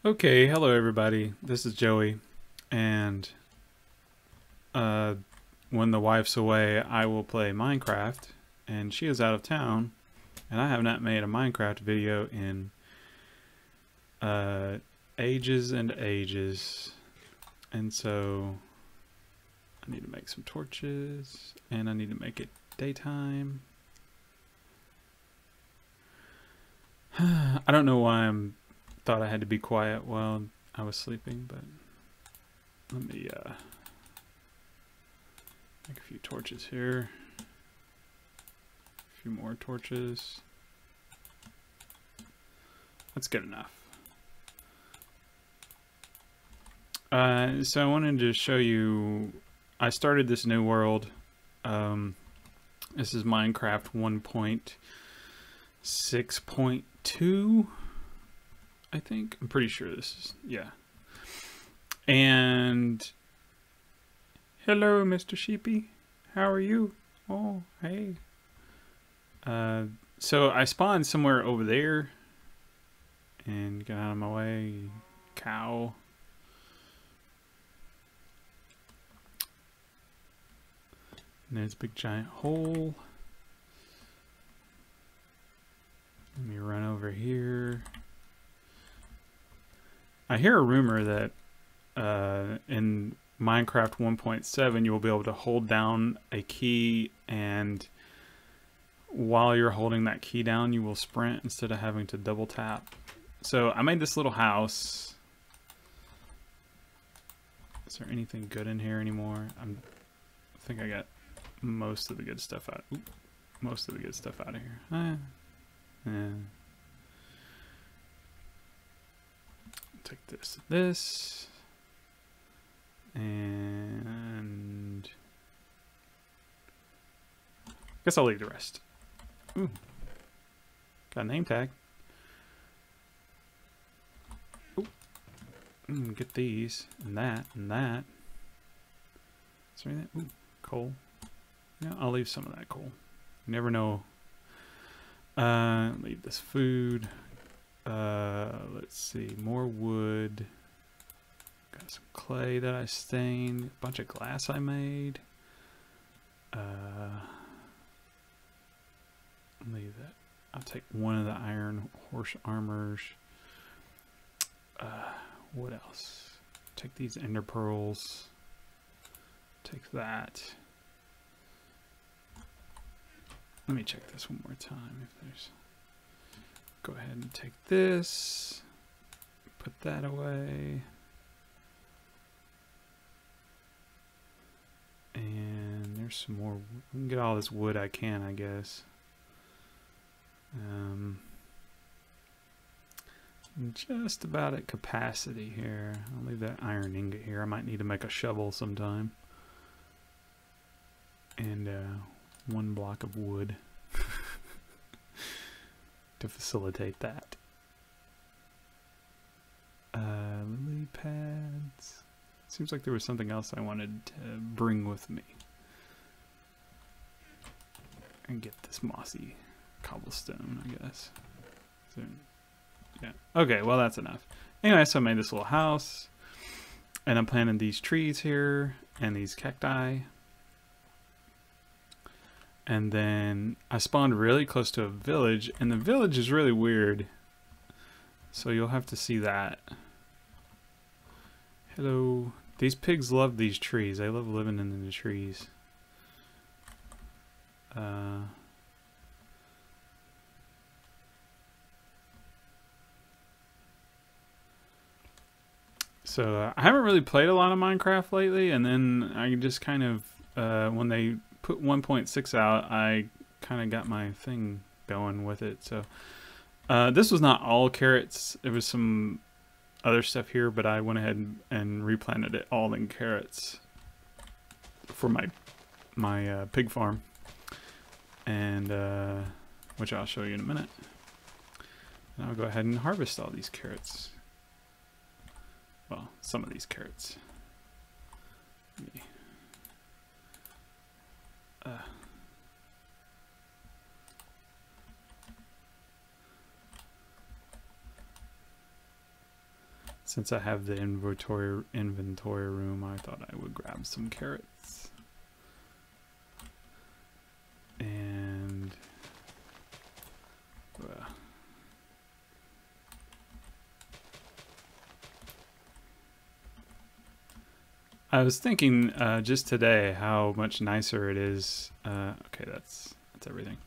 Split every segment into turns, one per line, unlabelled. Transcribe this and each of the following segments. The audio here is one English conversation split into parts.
Okay, hello everybody. This is Joey, and when the wife's away, I will play Minecraft, and she is out of town, and I have not made a Minecraft video in ages and ages, and so I need to make some torches, and I need to make it daytime. I don't know why thought I had to be quiet while I was sleeping, but let me make a few torches here. A few more torches. That's good enough. So I wanted to show you, I started this new world. This is Minecraft 1.6.2, I think. I'm pretty sure this is, yeah. And hello, Mr. Sheepy. How are you? Oh, hey. So I spawned somewhere over there. And get out of my way, cow. And there's a big giant hole. Let me run over here. I hear a rumor that in Minecraft 1.7 you'll be able to hold down a key, and while you're holding that key down you will sprint instead of having to double tap. So I made this little house. Is there anything good in here anymore? I think I got most of the good stuff out. Oop, most of the good stuff out of here. Yeah. Take this, and guess I'll leave the rest. Ooh, got a name tag. Ooh. Get these and that and that. Is there anything? Ooh, coal. Yeah, I'll leave some of that coal. You never know. Leave this food. Let's see, more wood. Got some clay that I stained. A bunch of glass I made. Leave that. I'll take one of the iron horse armors. What else? Take these ender pearls. Take that. Let me check this one more time if there's... Go ahead and take this, put that away, and there's some more. We can get all this wood I can, I guess. Just about at capacity here. I'll leave that iron ingot here. I might need to make a shovel sometime. And one block of wood. To facilitate that. Lily pads. Seems like there was something else I wanted to bring with me. And get this mossy cobblestone, I guess. So, yeah. Okay, well that's enough. Anyway, so I made this little house. And I'm planting these trees here. And these cacti. And then I spawned really close to a village, and the village is really weird. So you'll have to see that. Hello. These pigs love these trees. They love living in the trees. So I haven't really played a lot of Minecraft lately, and then I just kind of, when they put 1.6 out, I kind of got my thing going with it. So this was not all carrots. There was some other stuff here, but I went ahead and replanted it all in carrots for my pig farm, and which I'll show you in a minute. And I'll go ahead and harvest all these carrots. Well, some of these carrots. Since I have the inventory room, I thought I would grab some carrots. And I was thinking just today how much nicer it is. Okay, that's everything.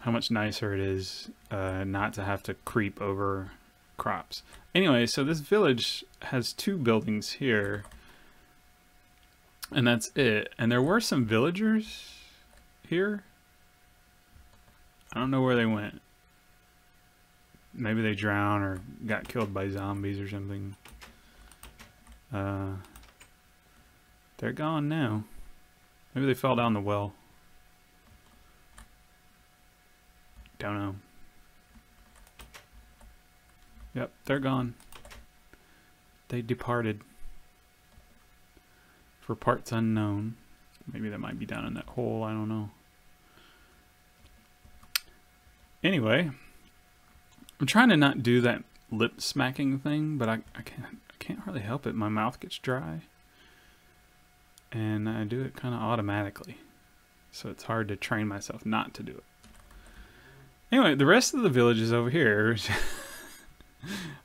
How much nicer it is not to have to creep over crops. Anyway, so this village has 2 buildings here, and that's it. And there were some villagers here. I don't know where they went. Maybe they drowned or got killed by zombies or something. They're gone now. Maybe they fell down the well. Don't know. Yep, they're gone. They departed. For parts unknown. Maybe that might be down in that hole, I don't know. Anyway, I'm trying to not do that lip smacking thing, but I can't really help it. My mouth gets dry. And I do it kind of automatically. So it's hard to train myself not to do it. Anyway, the rest of the village is over here.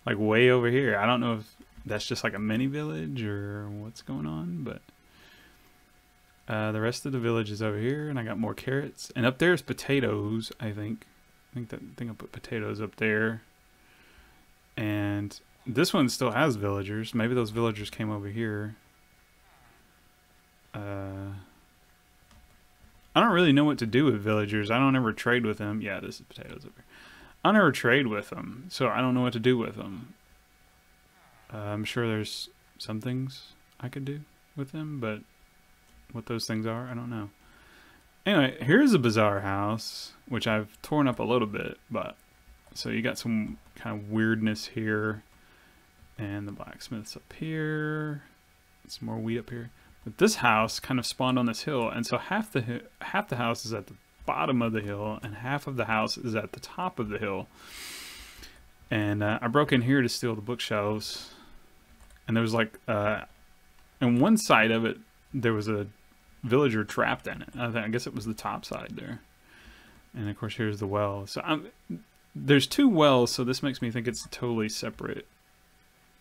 Like way over here. I don't know if that's just like a mini village or what's going on, but the rest of the village is over here, and I got more carrots. And up there's potatoes, I think. I think I put potatoes up there. And this one still has villagers. Maybe those villagers came over here. I don't really know what to do with villagers. I don't ever trade with them. Yeah, this is potatoes over here. I never trade with them, so I don't know what to do with them. I'm sure there's some things I could do with them, but what those things are, I don't know. Anyway, here's a bizarre house, which I've torn up a little bit, but so you got some kind of weirdness here, and the blacksmith's up here. Some more wheat up here. But this house kind of spawned on this hill, and so half the house is at the bottom of the hill, and half of the house is at the top of the hill. And I broke in here to steal the bookshelves, and there was like, on one side of it, there was a villager trapped in it. I guess it was the top side there. And of course, here's the well. So there's 2 wells, so this makes me think it's a totally separate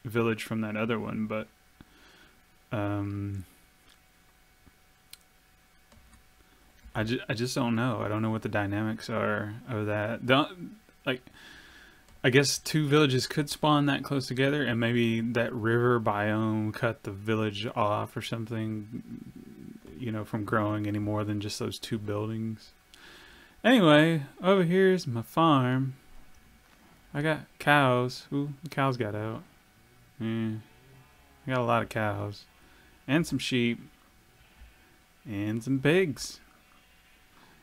village from that other one, but I just don't know. I don't know what the dynamics are of that. I guess 2 villages could spawn that close together, and maybe that river biome cut the village off or something, you know, from growing any more than just those 2 buildings. Anyway, over here's my farm. I got cows. Ooh, the cows got out. I got a lot of cows. And some sheep. And some pigs.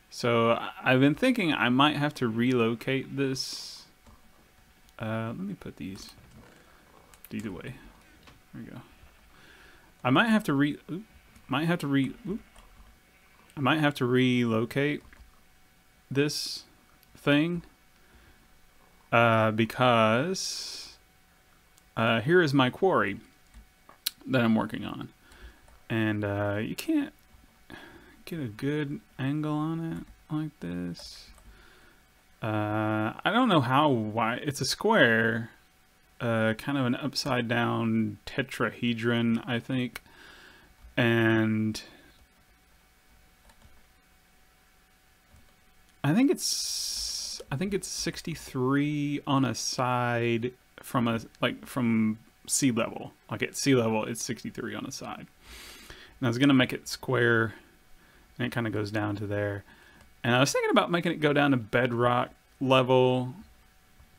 So I've been thinking I might have to relocate this. Let me put these away. There we go. I might have to relocate this thing because here is my quarry that I'm working on, and you can't get a good angle on it like this. I don't know why it's a square, kind of an upside down tetrahedron, I think, and I think it's 63 on a side from sea level. Like at sea level, it's 63 on a side. And I was gonna make it square, and it kind of goes down to there. And I was thinking about making it go down to bedrock level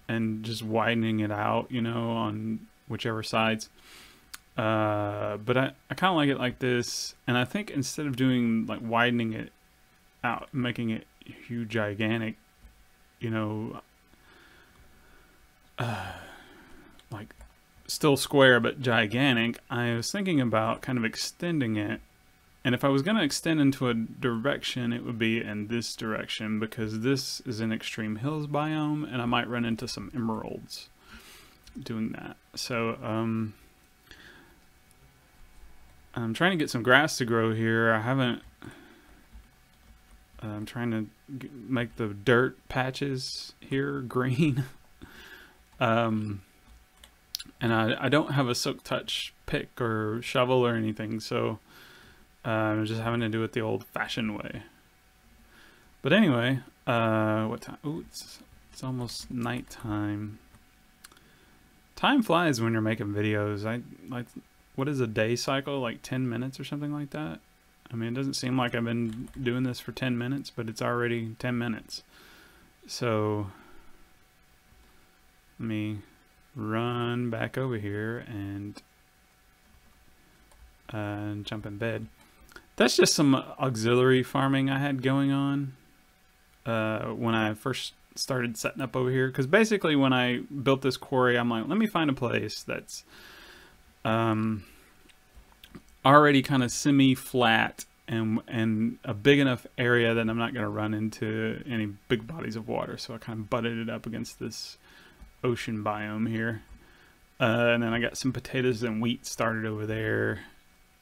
and just widening it out, you know, on whichever sides. But I kind of like it like this. And I think instead of doing like widening it out, making it huge, gigantic, you know, like still square but gigantic, I was thinking about kind of extending it. And if I was going to extend into a direction, it would be in this direction, because this is an extreme hills biome, and I might run into some emeralds. doing that. So I'm trying to get some grass to grow here. I haven't. I'm trying to make the dirt patches here green. And I don't have a silk touch pick or shovel or anything, so I'm just having to do it the old-fashioned way. But anyway, what time? Ooh, it's almost nighttime. Time flies when you're making videos. What is a day cycle? Like 10 minutes or something like that? I mean, it doesn't seem like I've been doing this for 10 minutes, but it's already 10 minutes. So let me run back over here and jump in bed. That's just some auxiliary farming I had going on when I first started setting up over here. Because basically when I built this quarry, I'm like, let me find a place that's already kind of semi-flat and a big enough area that I'm not going to run into any big bodies of water. So I kind of butted it up against this ocean biome here. And then I got some potatoes and wheat started over there.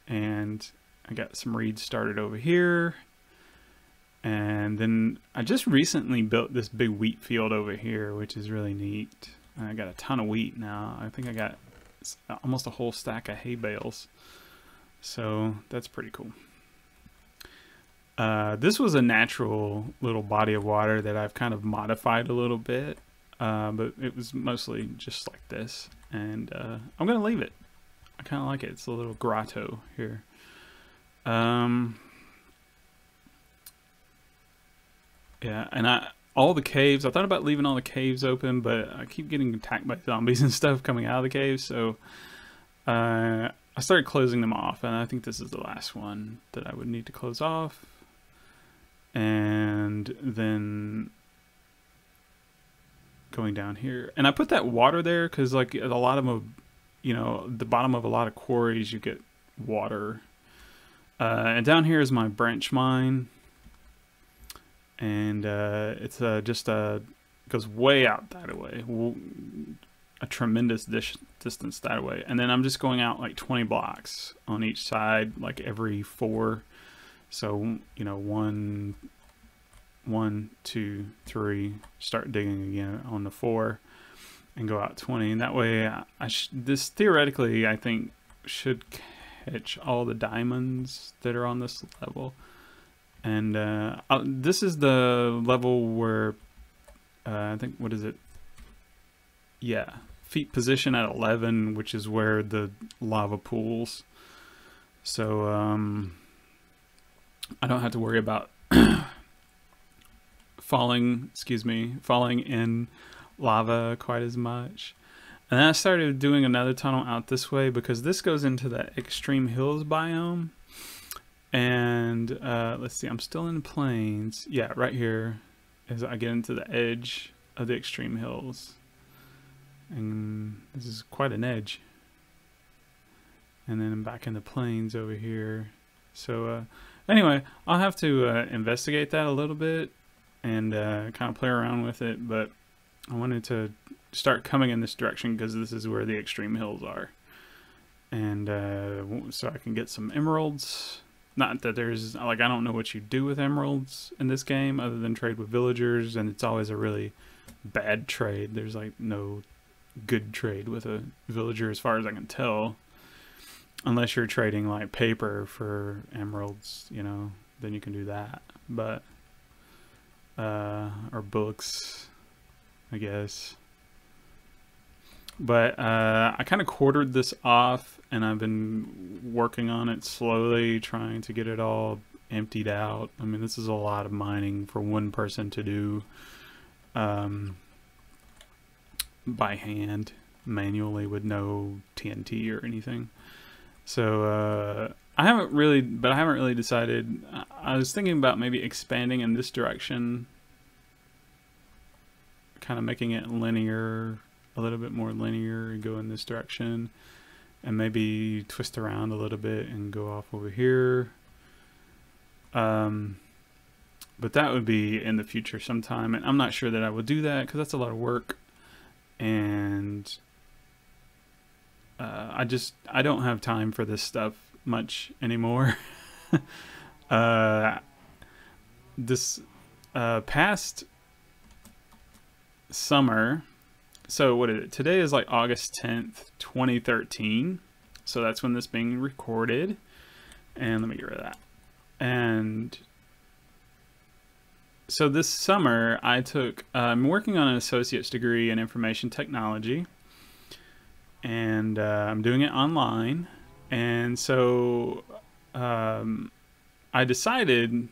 And I got some reeds started over here. And then I just recently built this big wheat field over here, which is really neat. I got a ton of wheat now. I think I got almost a whole stack of hay bales. So that's pretty cool. This was a natural little body of water that I've kind of modified a little bit. But it was mostly just like this. And I'm going to leave it. I kind of like it. It's a little grotto here. Yeah, and all the caves, I thought about leaving all the caves open, but I keep getting attacked by zombies and stuff coming out of the caves, so I started closing them off, and I think this is the last one that I would need to close off. And then going down here, and I put that water there because like a lot of them, you know, the bottom of a lot of quarries you get water. And down here is my branch mine. And it's just goes way out that way, a tremendous distance that way. And then I'm just going out like 20 blocks on each side, like every 4. So, you know, 1, 2, 3, start digging again on the 4 and go out 20. And that way this theoretically, I think, should catch all the diamonds that are on this level. And this is the level where I think, what is it? Yeah, feet position at 11, which is where the lava pools. So I don't have to worry about falling in lava quite as much. And then I started doing another tunnel out this way because this goes into the extreme hills biome. And let's see, I'm still in the plains. Yeah, right here as I get into the edge of the extreme hills. And this is quite an edge. And then I'm back in the plains over here. So anyway, I'll have to investigate that a little bit and kind of play around with it. But I wanted to start coming in this direction because this is where the extreme hills are. And so I can get some emeralds. Not that there's, like, I don't know what you do with emeralds in this game other than trade with villagers, and it's always a really bad trade. There's, like, no good trade with a villager as far as I can tell. Unless you're trading, like, paper for emeralds, you know, then you can do that. But, or books, I guess. But I kind of quartered this off, and I've been working on it slowly, trying to get it all emptied out. I mean, this is a lot of mining for one person to do by hand, manually, with no TNT or anything. So I haven't really decided. I was thinking about maybe expanding in this direction, kind of making it linear, a little bit more linear, and go in this direction, and maybe twist around a little bit and go off over here. But that would be in the future sometime, and I'm not sure that I would do that because that's a lot of work, and I don't have time for this stuff much anymore. uh, this past summer, so what is it? Today is like August 10th, 2013. So that's when this being recorded. And let me get rid of that. And so this summer I I'm working on an associate's degree in information technology, and I'm doing it online. And so I decided,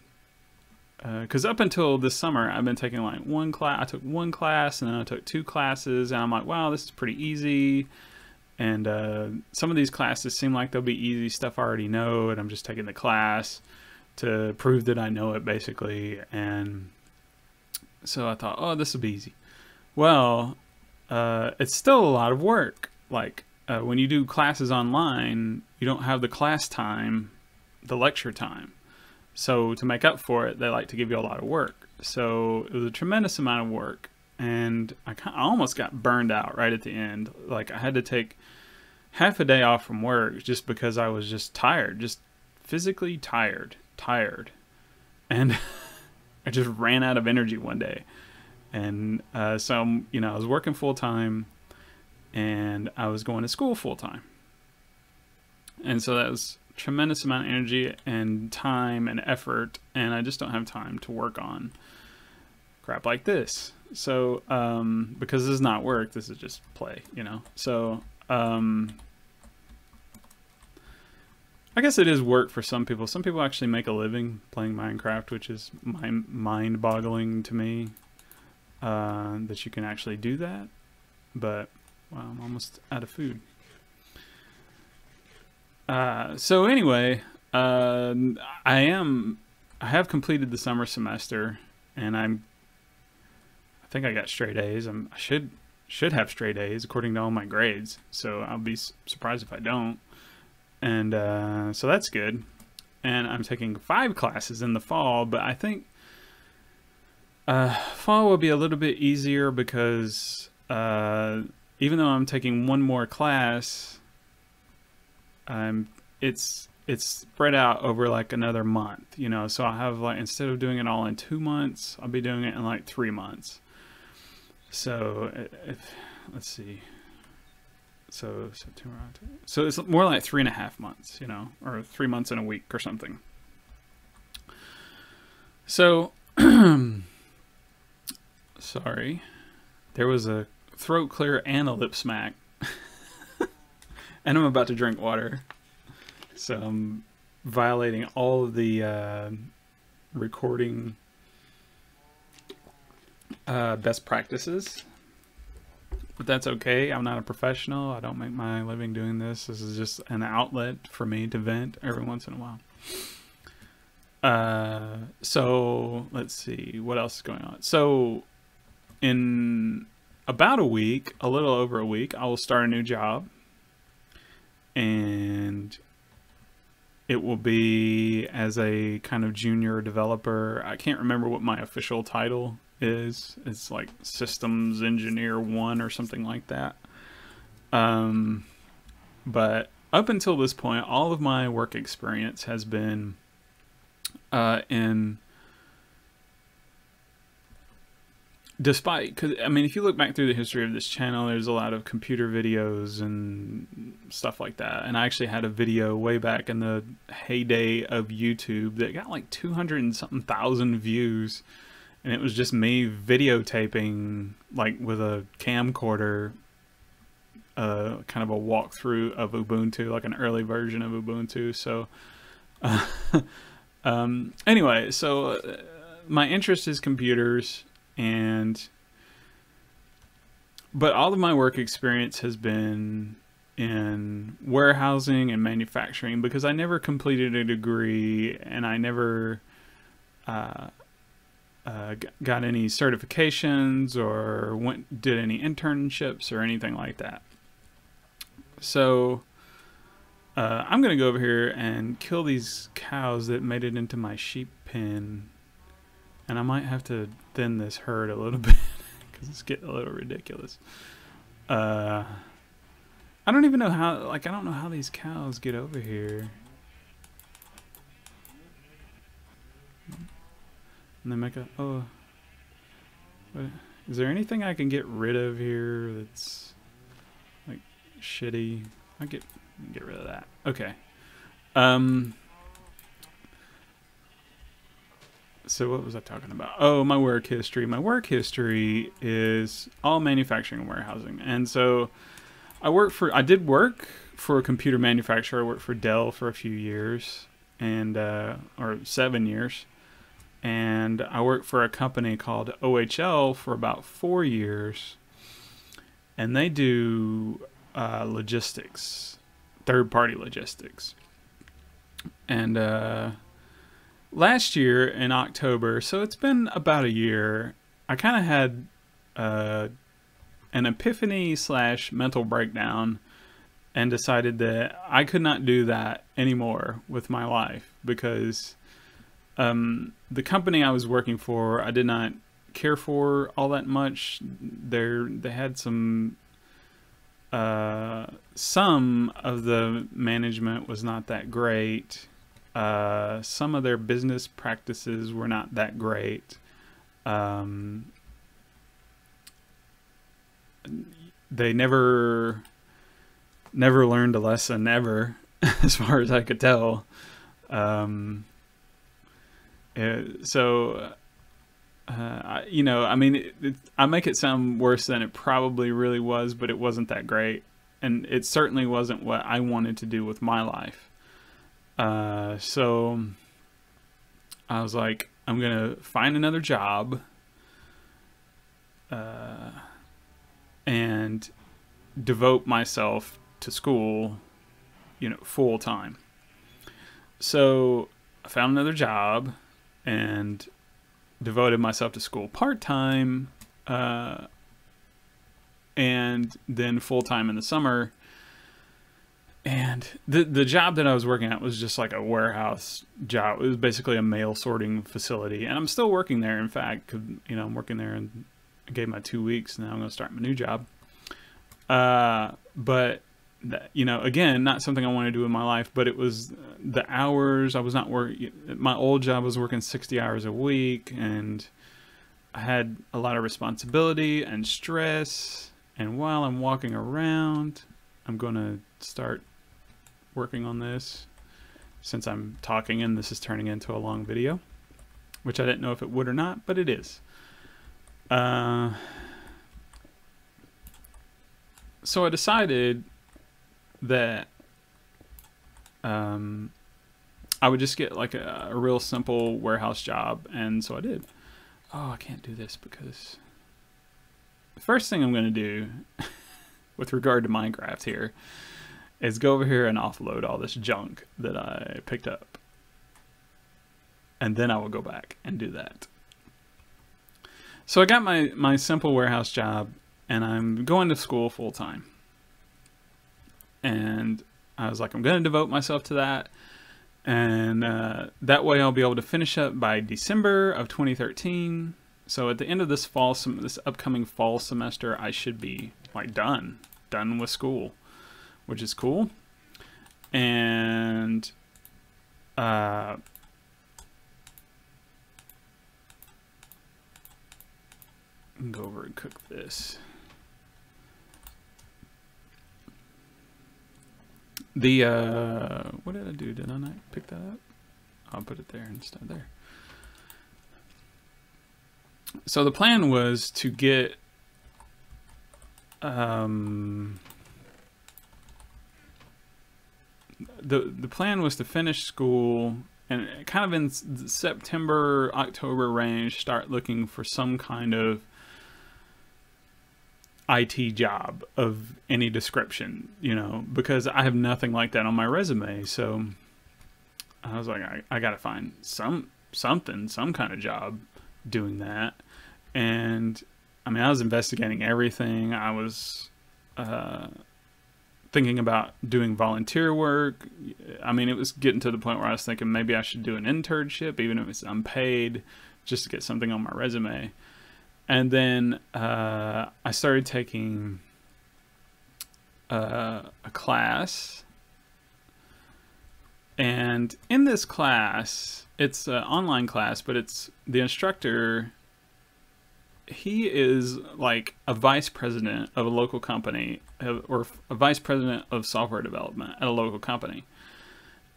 because up until this summer I've been taking like one class. I took one class and then I took two classes, and I'm like, wow, this is pretty easy. And some of these classes seem like they'll be easy stuff I already know, and I'm just taking the class to prove that I know it, basically. And so I thought, oh, this will be easy. Well, it's still a lot of work. Like when you do classes online, you don't have the class time, the lecture time. So to make up for it, they like to give you a lot of work. So it was a tremendous amount of work. And I almost got burned out right at the end. Like I had to take half a day off from work just because I was just tired, just physically tired. And I just ran out of energy one day. And so, you know, I was working full time and I was going to school full time. And so that was a tremendous amount of energy and time and effort. And I just don't have time to work on crap like this. So, because this is not work, this is just play, you know? So, I guess it is work for some people. Some people actually make a living playing Minecraft, which is mind-boggling to me, that you can actually do that. But, well, I'm almost out of food. So anyway, I have completed the summer semester, and I think I got straight A's. I should have straight A's according to all my grades. So I'll be surprised if I don't. And so that's good. And I'm taking 5 classes in the fall, but I think fall will be a little bit easier because even though I'm taking one more class, it's spread out over like another month, you know. So I have like, instead of doing it all in 2 months, I'll be doing it in like 3 months. So let's see. So September, October. So it's more like 3.5 months, you know, or 3 months and a week or something. So, sorry, there was a throat clear and a lip smack, and I'm about to drink water. So I'm violating all of the recording best practices. But that's okay. I'm not a professional. I don't make my living doing this. This is just an outlet for me to vent every once in a while. So let's see what else is going on. So in about a week, a little over a week, I will start a new job, and it will be as a kind of junior developer. I can't remember what my official title is. It's like Systems Engineer 1 or something like that. But up until this point, all of my work experience has been because I mean, if you look back through the history of this channel, there's a lot of computer videos and stuff like that. And I actually had a video way back in the heyday of YouTube that got like 200 and something thousand views. And it was just me videotaping, like with a camcorder, kind of a walkthrough of Ubuntu, like an early version of Ubuntu. So, anyway, so my interest is computers, but all of my work experience has been in warehousing and manufacturing because I never completed a degree, and I never got any certifications or did any internships or anything like that. So I'm gonna go over here and kill these cows that made it into my sheep pen, and I might have to thin this herd a little bit because it's getting a little ridiculous. I don't even know how, like, I don't know how these cows get over here. And they make a, oh, what, is there anything I can get rid of here that's, like, shitty? I get rid of that. Okay. So what was I talking about? Oh, my work history. My work history is all manufacturing and warehousing. And so I did work for a computer manufacturer. I worked for Dell for a few years, and or 7 years. And I worked for a company called OHL for about 4 years. And they do logistics, third-party logistics. And last year in October, so it's been about a year, I kind of had an epiphany / mental breakdown and decided that I could not do that anymore with my life, because the company I was working for, I did not care for all that much. They had some of the management was not that great. Some of their business practices were not that great. They never learned a lesson ever, as far as I could tell. I mean, I make it sound worse than it probably really was, but it wasn't that great. And it certainly wasn't what I wanted to do with my life. So I was like, I'm going to find another job, and devote myself to school, full time. So I found another job and devoted myself to school part-time, and then full-time in the summer. And the job that I was working at was just like a warehouse job. It was basically a mail sorting facility. And I'm still working there, in fact, 'cause, I'm working there, and I gave my 2 weeks. Now I'm going to start my new job. But, again, not something I want to do in my life, but it was the hours. I was not working. My old job was working 60 hours a week, and I had a lot of responsibility and stress. And while I'm walking around, I'm going to start working on this, since I'm talking and this is turning into a long video, which I didn't know if it would or not, but it is. So I decided that I would just get like a real simple warehouse job, and so I did. Oh, I can't do this because the first thing I'm going to do with regard to Minecraft here is go over here and offload all this junk that I picked up. And then I will go back and do that. So I got my simple warehouse job, and I'm going to school full time. And I was like, I'm going to devote myself to that. And that way I'll be able to finish up by December of 2013. So at the end of this this upcoming fall semester, I should be like done with school, which is cool. And go over and cook this. What did I do? Did I not pick that up? I'll put it there instead there. So the plan was to get the plan was to finish school and kind of in the September, October range, start looking for some kind of IT job of any description, because I have nothing like that on my resume. So I was like, I gotta find some kind of job doing that. And I mean, I was investigating everything. I was thinking about doing volunteer work. I mean, it was getting to the point where I was thinking maybe I should do an internship, even if it's unpaid, just to get something on my resume. And then I started taking a class, and in this class, it's an online class, but it's the instructor. He is like a vice president of a local company, or a vice president of software development at a local company.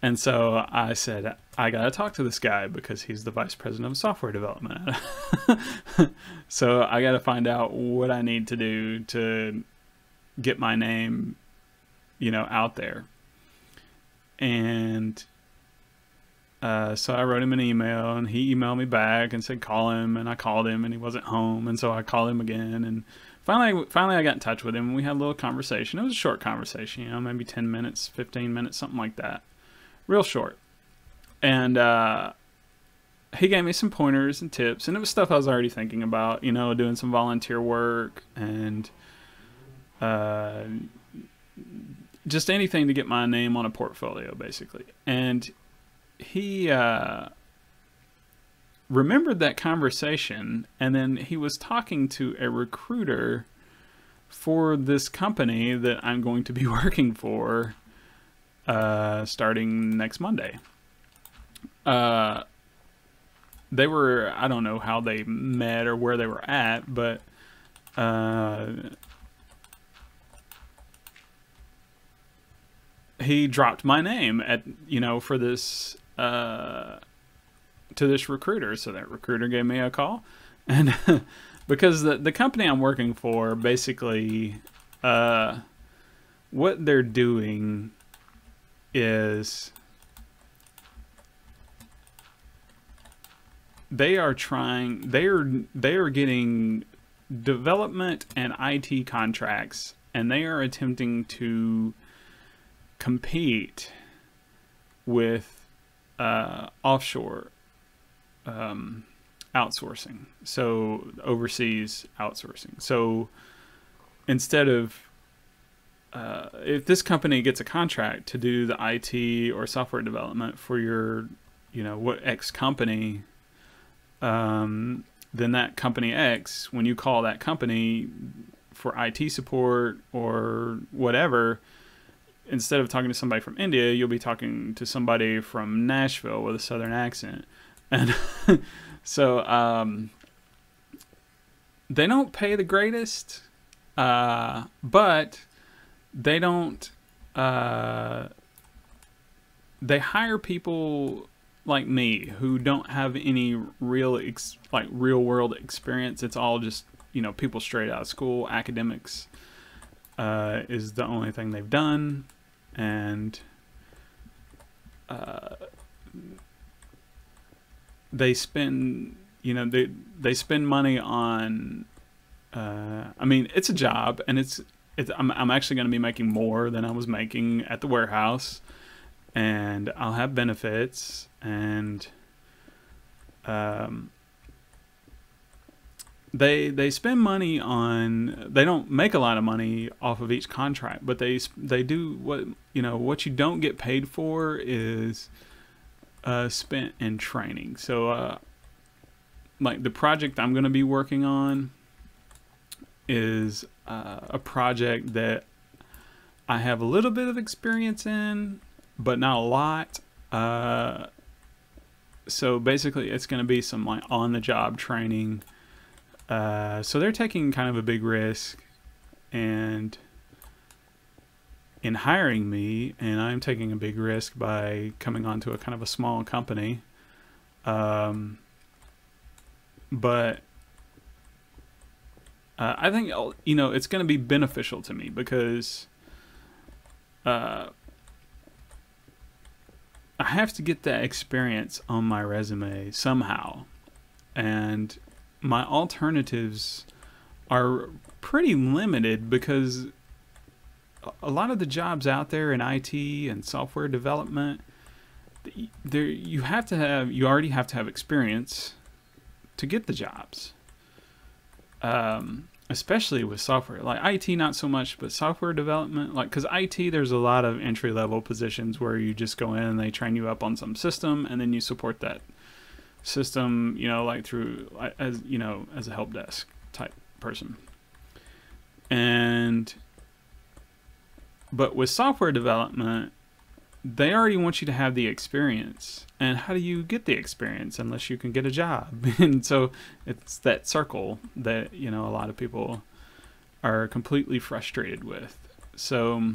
And so I said, I got to talk to this guy because he's the vice president of software development. So I got to find out what I need to do to get my name, out there. And so I wrote him an email, and he emailed me back and said, call him. And I called him, and he wasn't home. And so I called him again. And finally I got in touch with him, and we had a little conversation. It was a short conversation, maybe 10 minutes, 15 minutes, something like that. Real short. And he gave me some pointers and tips, and it was stuff I was already thinking about, doing some volunteer work and just anything to get my name on a portfolio, basically. And he remembered that conversation, and then he was talking to a recruiter for this company that I'm going to be working for starting next Monday. They were, I don't know how they met or where they were at, but he dropped my name at, for this, to this recruiter. So that recruiter gave me a call, and because the company I'm working for, basically, what they're doing is they are getting development and IT contracts, and they are attempting to compete with offshore outsourcing, so overseas outsourcing. So instead of if this company gets a contract to do the IT or software development for your, what X company, then that company X, when you call that company for IT support or whatever, instead of talking to somebody from India, you'll be talking to somebody from Nashville with a southern accent. And so they don't pay the greatest, but they don't, they hire people like me who don't have any real world experience. It's all just, people straight out of school. Academics is the only thing they've done. And they spend, they spend money on, it's a job, and I'm actually going to be making more than I was making at the warehouse, and I'll have benefits, and they spend money on, they don't make a lot of money off of each contract, but they do what you don't get paid for is spent in training. So like the project I'm going to be working on is a project that I have a little bit of experience in, but not a lot. So basically it's going to be some like on-the-job training. So they're taking kind of a big risk and in hiring me, and I'm taking a big risk by coming onto a kind of a small company. But I think, it's going to be beneficial to me because I have to get that experience on my resume somehow. And my alternatives are pretty limited because a lot of the jobs out there in IT and software development, you already have to have experience to get the jobs. Especially with software, like IT, not so much, but software development, like, because IT, there's a lot of entry-level positions where you just go in and they train you up on some system, and then you support that system, like through, as a help desk type person. And But with software development, they already want you to have the experience. And how do you get the experience unless you can get a job? And so it's that circle that, you know, a lot of people are completely frustrated with. So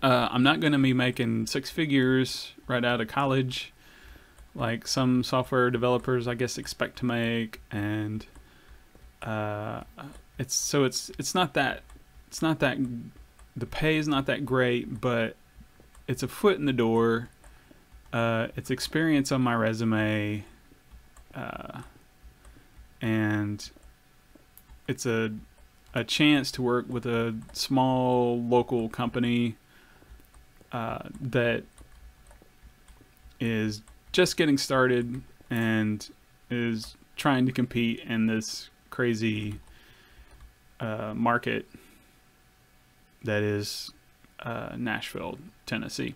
I'm not going to be making six figures right out of college like some software developers, I guess, expect to make. And it's not that the pay is not that great, but it's a foot in the door. It's experience on my resume, and it's a chance to work with a small local company that is just getting started and is trying to compete in this crazy market that is Nashville, Tennessee.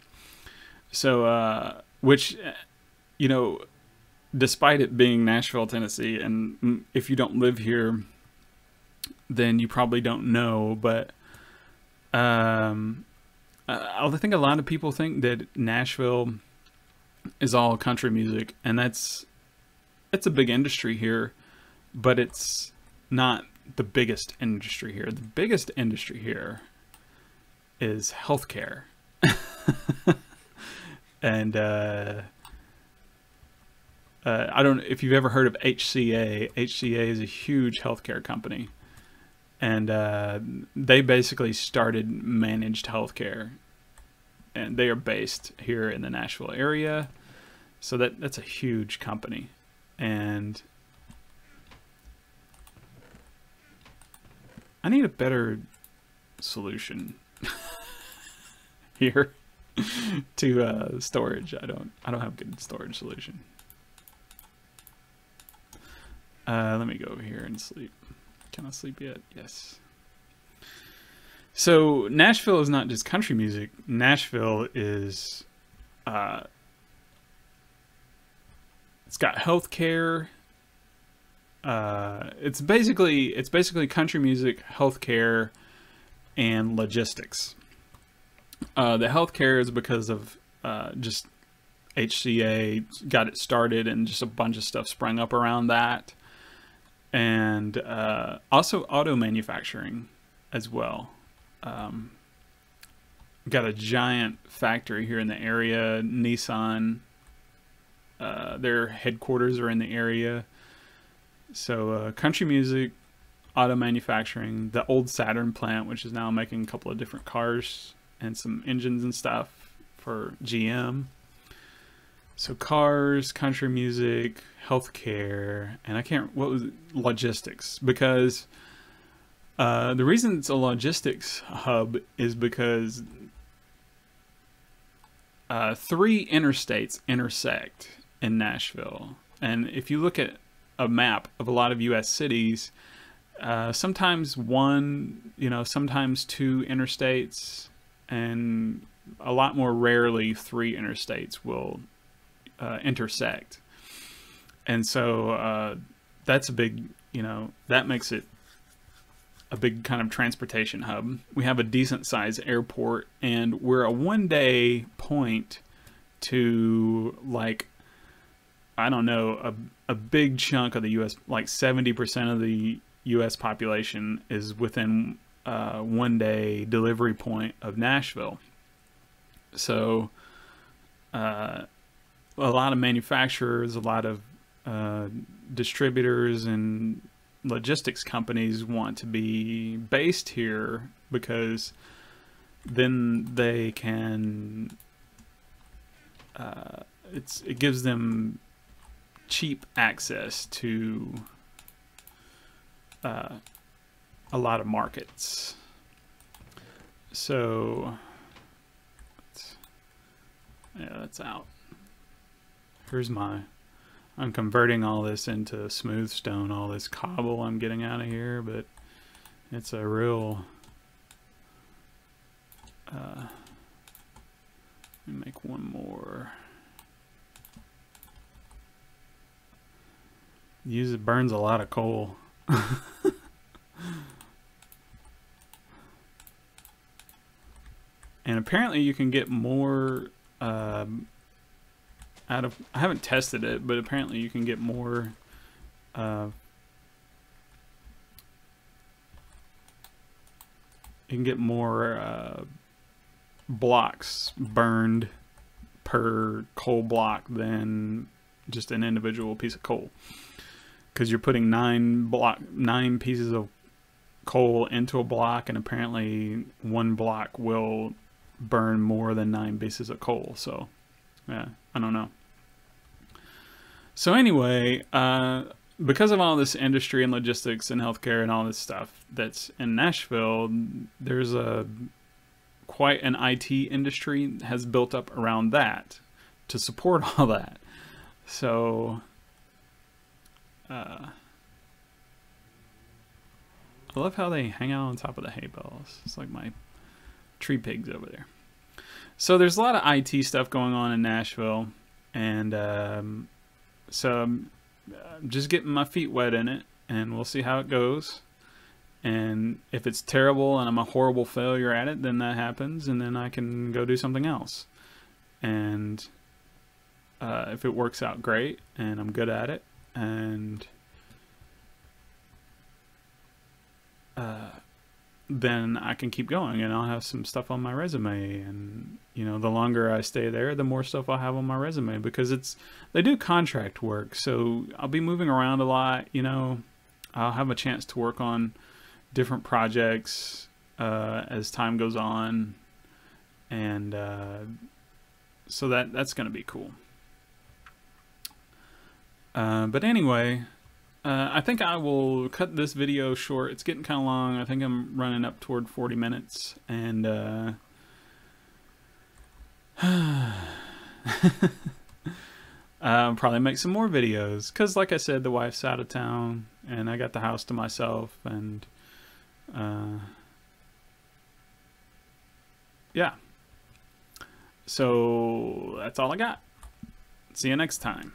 So, which, you know, despite it being Nashville, Tennessee, and if you don't live here, then you probably don't know, but I think a lot of people think that Nashville is all country music, and it's a big industry here, but it's not the biggest industry here. The biggest industry here is healthcare. And I don't know if you've ever heard of HCA. HCA is a huge healthcare company, and they basically started managed healthcare, and they are based here in the Nashville area. So that's a huge company, and I need a better solution here to storage. I don't have a good storage solution. Let me go over here and sleep. Can I sleep yet? Yes. So Nashville is not just country music. Nashville is it's got healthcare. It's basically country music, healthcare, and logistics. The healthcare is because of just HCA got it started, and just a bunch of stuff sprung up around that, and also auto manufacturing as well. Got a giant factory here in the area. Nissan, their headquarters are in the area. So country music, auto manufacturing, the old Saturn plant, which is now making a couple of different cars and some engines and stuff for GM. So cars, country music, healthcare, and logistics, because the reason it's a logistics hub is because 3 interstates intersect in Nashville. And if you look at a map of a lot of U.S. cities, sometimes one, sometimes 2 interstates, and a lot more rarely 3 interstates will intersect. And so that's a big, that makes it a big kind of transportation hub. We have a decent sized airport, and we're a one-day point to, like, I don't know, a big chunk of the U.S., like 70% of the U.S. population is within one-day delivery point of Nashville. So a lot of manufacturers, a lot of distributors and logistics companies want to be based here, because then they can it gives them cheap access to a lot of markets. So yeah, that's out. Here's I'm converting all this into smooth stone, all this cobble I'm getting out of here, but it's a real let me make one more. It burns a lot of coal. and apparently you can get more out of. I haven't tested it, but apparently you can get more. You can get more blocks burned per coal block than just an individual piece of coal, because you're putting 9 pieces of coal into a block, and apparently one block will burn more than 9 pieces of coal. So yeah, I don't know. So anyway, because of all this industry and logistics and healthcare and all this stuff that's in Nashville, there's quite an IT industry has built up around that to support all that. So I love how they hang out on top of the hay bales. It's like my tree pigs over there. So there's a lot of IT stuff going on in Nashville, and so I'm just getting my feet wet in it, and we'll see how it goes. And if it's terrible and I'm a horrible failure at it, then that happens, and then I can go do something else. And if it works out great and I'm good at it, and then I can keep going, and I'll have some stuff on my resume. And you know, the longer I stay there, the more stuff I'll have on my resume, because they do contract work, so I'll be moving around a lot. You know, I'll have a chance to work on different projects as time goes on, and so that's going to be cool. But anyway, I think I will cut this video short. It's getting kind of long. I think I'm running up toward 40 minutes, and probably make some more videos, because like I said, the wife's out of town and I got the house to myself, and yeah, so that's all I got. See you next time.